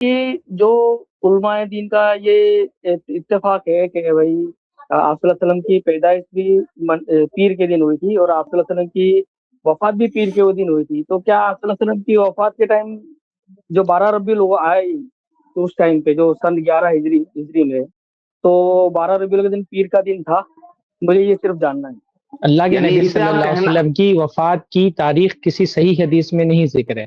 कि जो उलमाए दीन का ये इत्तेफाक है कि भाई आप सल्लल्लाहु अलैहि वसल्लम की पैदाइश भी पीर के दिन हुई थी और आप सल्लल्लाहु अलैहि वसल्लम की वफात भी पीर के वो दिन हुई थी। तो क्या आप सल्लल्लाहु अलैहि वसल्लम की वफात के टाइम जो 12 रबीउल अव्वल आई, तो उस टाइम पे जो सन 11 हिजरी हिजरी में, तो 12 रबीउल के दिन पीर का दिन था? मुझे ये सिर्फ जानना है। अल्लाह के यानी नबी इससे आप सल्लल्लाहु अलैहि कहना, वसल्लम की वफात की तारीख किसी सही हदीस में नहीं जिक्र है।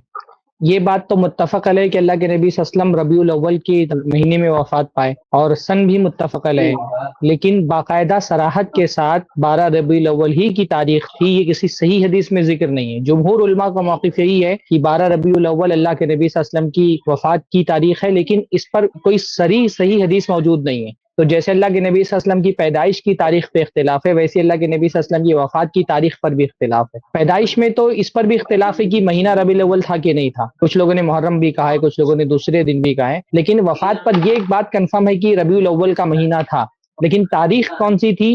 ये बात तो मुत्तफ़क़ अलैह कि अल्लाह के नबी सल्लल्लाहु अलैहि वसल्लम रबीउल अव्वल के महीने में वफात पाए और सन भी मुत्तफ़क़ अलैह है, लेकिन बाकायदा सराहत के साथ 12 रबीउल अव्वल ही की तारीख थी, ये किसी सही हदीस में जिक्र नहीं है। जमहूर उलमा का मौक़िफ़ यही है कि 12 रबीउल अव्वल अल्लाह के नबी सल्लल्लाहु अलैहि वसल्लम की वफात की तारीख है, लेकिन इस पर कोई सही हदीस मौजूद नहीं है। तो जैसे अल्लाह के नबी सल्लल्लाहु अलैहि वसल्लम की पैदाइश की तारीख पे इख्तिलाफ है, वैसे अल्लाह के नबी सल्लल्लाहु अलैहि वसल्लम की वफात की तारीख पर भी इख्तिलाफ है। पैदाइश में तो इस पर भी इख्तिलाफ है कि महीना रबीउल अव्वल था कि नहीं था। कुछ लोगों ने मुहर्रम भी कहा है, कुछ लोगों ने दूसरे दिन भी कहा है, लेकिन वफात पर ये एक बात कन्फर्म है कि रबीउल अव्वल का महीना था। लेकिन तारीख कौन सी थी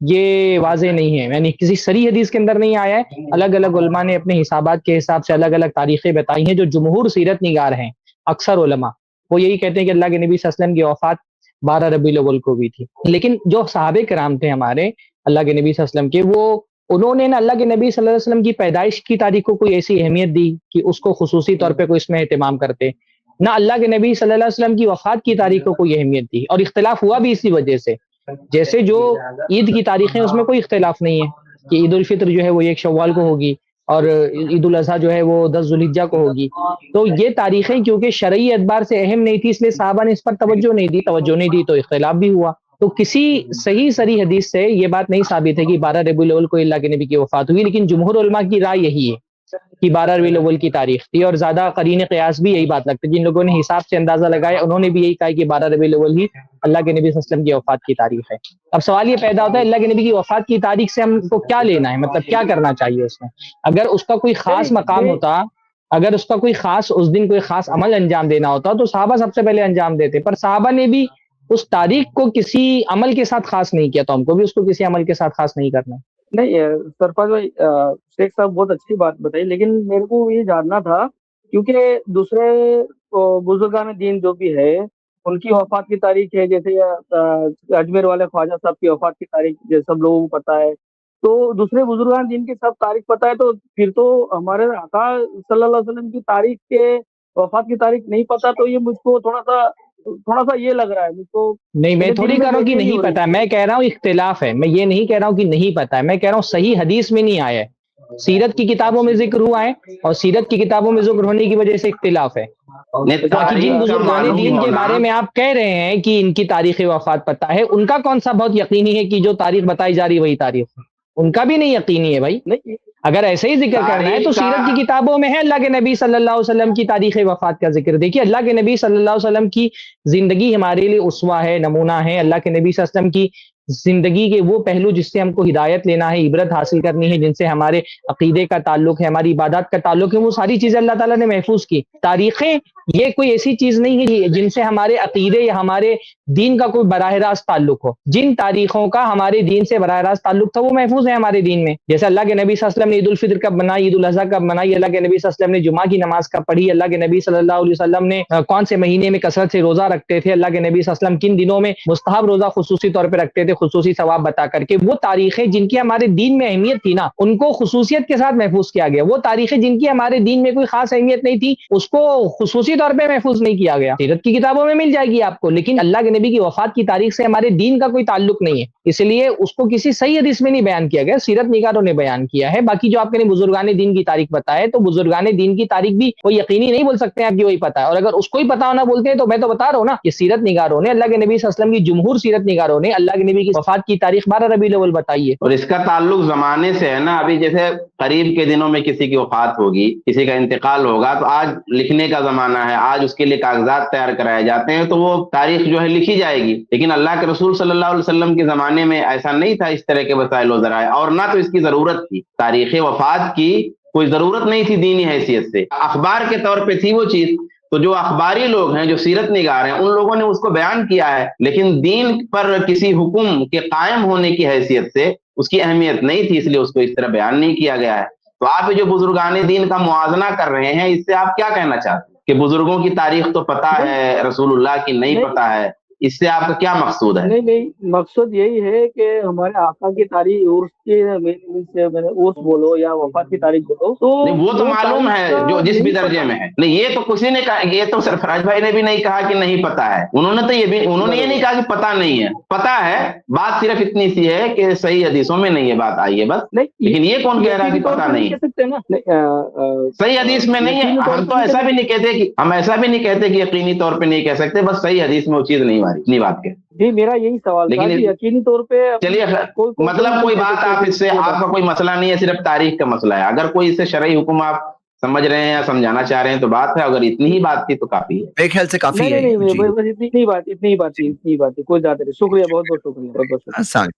ये वाज़ेह नहीं है, यानी किसी सही हदीस के अंदर नहीं आया है। अलग अलग उलमा ने अपने हिसाबात के हिसाब से अलग अलग तारीखें बताई हैं। जो जमहूर सीरत निगार हैं, अक्सर उलमा, वो यही कहते हैं कि अल्लाह के नबी सल्लल्लाहु अलैहि वसल्लम की वफात 12 रबीउल अव्वल को भी थी। लेकिन जो सहाबे किराम थे हमारे अल्लाह के नबी सल्लल्लाहु अलैहि वसल्लम के, वो उन्होंने ना अल्लाह के नबी सल्लल्लाहु अलैहि वसल्लम की पैदाइश की तारीख को कोई ऐसी अहमियत दी कि उसको खुसूसी तौर पे कोई इसमें एहतमाम करते, ना अल्लाह के नबी सल्लल्लाहु अलैहि वसल्लम की वफात की तारीख को कोई अहमियत दी। और इख्तिलाफ हुआ भी इसी वजह से। जैसे जो ईद की तारीखें उसमें कोई इख्तिलाफ नहीं है कि ईद उल फित्र जो है वो 1 शव्वाल को होगी और ईद उल अज़हा जो है वो 10 ज़ुल्हिज्जा को होगी। तो ये तारीखें क्योंकि शरई एतबार से अहम नहीं थी, इसलिए सहाबा ने इस पर तवज्जो नहीं दी तो इख्तिलाफ भी हुआ। तो किसी सही हदीस से ये बात नहीं साबित है कि 12 रबीउल अव्वल को अल्लाह के नबी की वफात हुई, लेकिन जमहूर उलमा की राय यही है कि 12 रबीउल अव्वल की तारीख थी और ज्यादा करीन क़यास भी यही बात लगती है। जिन लोगों ने हिसाब से अंदाजा लगाया उन्होंने भी यही कहा कि 12 रबीउल अव्वल ही अल्लाह के नबी सल्लल्लाहु अलैहि वसल्लम की वफात की तारीख है। अब सवाल ये पैदा होता है, अल्लाह के नबी की वफात की तारीख से हमको क्या लेना है, मतलब क्या करना चाहिए उसमें? अगर उसका कोई खास मकाम होता, अगर उसका कोई खास उस दिन कोई खास अमल अंजाम देना होता तो सहाबा सबसे पहले अंजाम देते, पर सहाबा ने भी उस तारीख को किसी अमल के साथ खास नहीं किया, तो हमको भी उसको किसी अमल के साथ खास नहीं करना। नहीं सरफराज भाई, शेख साहब बहुत अच्छी बात बताई, लेकिन मेरे को ये जानना था क्योंकि दूसरे बुजुर्गान दीन जो भी है उनकी वफात की तारीख है, जैसे अजमेर वाले ख्वाजा साहब की वफात की तारीख जैसे सब लोगों को पता है, तो दूसरे बुजुर्गान दीन की सब तारीख पता है, तो फिर तो हमारे आका सल्लल्लाहु अलैहि वसल्लम की तारीख के वफात की तारीख नहीं पता, तो ये मुझको थोड़ा सा ये लग रहा है मुझको। नहीं, मैं मेरे थोड़ी दिल में कह रहा हूँ कि बेचैनी नहीं हो रही पता है, है। मैं कह रहा हूँ इख्तिलाफ है। मैं ये नहीं कह रहा हूँ कि नहीं पता है, मैं कह रहा हूँ सही हदीस में नहीं आया है। सीरत की किताबों में जिक्र हुआ है और सीरत की किताबों में जिक्र होने की वजह से इख्तिलाफ है। नहीं, बाकी जिन तारीख का बुजुर्गान मालूम दीन के होना, बारे में आप कह रहे हैं कि इनकी तारीख वफात पता है, उनका कौन सा बहुत यकीनी है कि जो तारीख बताई जा रही वही तारीख है? उनका भी नहीं यकीनी है भाई। नहीं, अगर ऐसे ही जिक्र करना है तो तारीख का सीरत की किताबों में है अल्लाह के नबी सल्लल्लाहु अलैहि वसल्लम की तारीख वफात का जिक्र। देखिए अल्लाह के नबी सल्लल्लाहु अलैहि वसल्लम की जिंदगी हमारे लिए उसवा है, नमूना है। अल्लाह के नबी सल्लल्लाहु अलैहि वसल्लम की जिंदगी के वो पहलू जिससे हमको हिदायत लेना है, इबरत हासिल करनी है, जिनसे हमारे अकीदे का ताल्लुक है, हमारी इबादत का ताल्लुक है, वो सारी चीजें अल्लाह ताला ने महफूज की। तारीखें ये कोई ऐसी चीज नहीं है जिनसे हमारे अकीदे या हमारे दीन का कोई बराह रास्त ताल्लुक हो। जिन तारीखों का हमारे दीन से बराह रास्त ताल्लुक था वो महफूज है हमारे दीन में। जैसे अल्लाह के नबी सल्लल्लाहु अलैहि वसल्लम ने ईद उल फित्र कब मनाई, ईद उल अज़हा कब मनाई, अल्लाह के नबी सल्लल्लाहु अलैहि वसल्लम ने जुमा की नमाज कब पढ़ी, अल्लाह के नबी सल्लल्लाहु अलैहि वसल्लम ने कौन से महीने में कसरत से रोजा रखते थे, अल्लाह के नबी सल्लल्लाहु अलैहि वसल्लम किन दिनों में मुस्तहब रोजा खुसूसी तौर पर रखते थे, खुसूसी सवाब बता करके। वो तारीखें जिनकी हमारे दीन में अहमियत थी ना, उनको खुसूसियत के साथ महफूज किया गया। वो तारीखें जिनकी हमारे दीन में कोई खास अहमियत नहीं थी, उसको खुसूसी तौर पर महफूज नहीं किया गया। सीरत की किताबों में मिल जाएगी आपको, लेकिन अल्लाह के नबी की वफात की तारीख से हमारे दीन का कोई ताल्लुक नहीं है, इसलिए उसको किसी सही हदीस में नहीं बयान किया गया, सीरत निगारों ने बयान किया है। बाकी जो आपने बुजुर्गाने दीन की तारीख बताए, तो बुजुर्गाने दीन की तारीख भी कोई यकीनी नहीं बोल सकते हैं आप कि वही पता है। और अगर उसको ही पता होना बोलते हैं तो मैं तो बता रहा हूँ ना कि सीरत निगारों ने, अल्लाह के नबी सल्लल्लाहु अलैहि वसल्लम की जमहूर सीरत निगारों ने अल्लाह के नबी की वफात की तारीख 12 रबीउल अव्वल बताई है। और इसका ताल्लुक जमाने से है ना। अभी जैसे करीब के दिनों में किसी की वफात होगी, किसी का इंतकाल होगा, तो आज लिखने का जमाना है, आज उसके लिए कागजात तैयार कराए जाते हैं, तो वो तारीख जो है लिखी जाएगी। लेकिन अल्लाह के रसूल सल्लल्लाहु अलैहि वसल्लम के जमाने में ऐसा नहीं था, इस तरह के वसाइल व ज़राए, और ना तो इसकी जरूरत थी। तारीख वफात की कोई जरूरत नहीं थी दीनी हैसियत से, अखबार के तौर पे थी वो चीज। तो जो अखबारी लोग हैं, जो सीरत निगार हैं, उन लोगों ने उसको बयान किया है, लेकिन दीन पर किसी हुक्म के कायम होने की हैसियत से उसकी अहमियत नहीं थी, इसलिए उसको इस तरह बयान नहीं किया गया है। तो आप जो बुजुर्गाने दीन का मुआजना कर रहे हैं, इससे आप क्या कहना चाहते हैं? کہ بزرگوں کی تاریخ تو پتہ ہے, رسول اللہ کی نہیں پتہ ہے, اس سے آپ کا کیا مقصود ہے؟ نہیں, مقصد یہی ہے کہ ہمارے آقا کی تاریخ عرس کی عرس بولو یا وفات کی تاریخ بولو تو وہ تو معلوم ہے جو جس بھی درجے میں ہے. نہیں, یہ تو کسی نے کہا, یہ تو سرفراز بھائی نے بھی نہیں کہا کہ نہیں پتا ہے, انہوں نے تو یہ نہیں کہا کہ پتا نہیں ہے, پتا ہے. بات صرف اتنی سی ہے کہ صحیح حدیثوں میں نہیں یہ بات آئی ہے بس. لیکن یہ کون کہہ رہا ہے کہ پتا نہیں ہے؟ صحیح حدیث میں نہیں ہے. ہم تو ایسا بھی نہیں کہتے کہ یقینی طور پہ نہیں کہہ سکتے, بس صحیح حدیث میں وہ چیز نہیں آ رہی, اتنی بات کے. جی میرا یہی سوال تھا کہ یقینی طور پہ چلیے, مطلب کوئی بات آپ اس سے, آپ کا کوئی مسئلہ نہیں ہے, صرف تاریخ کا مسئلہ ہے. اگر کوئی اس سے شرعی حکم آپ سمجھ رہے ہیں یا سمجھانا چاہ رہے ہیں تو بات ہے, اگر اتنی ہی بات تھی تو کافی ہے. میرے خیال سے کافی ہے. نہیں, بس اتنی بات, کوئی زیادہ نہیں. شکریہ, بہت بہت شکریہ. السلام.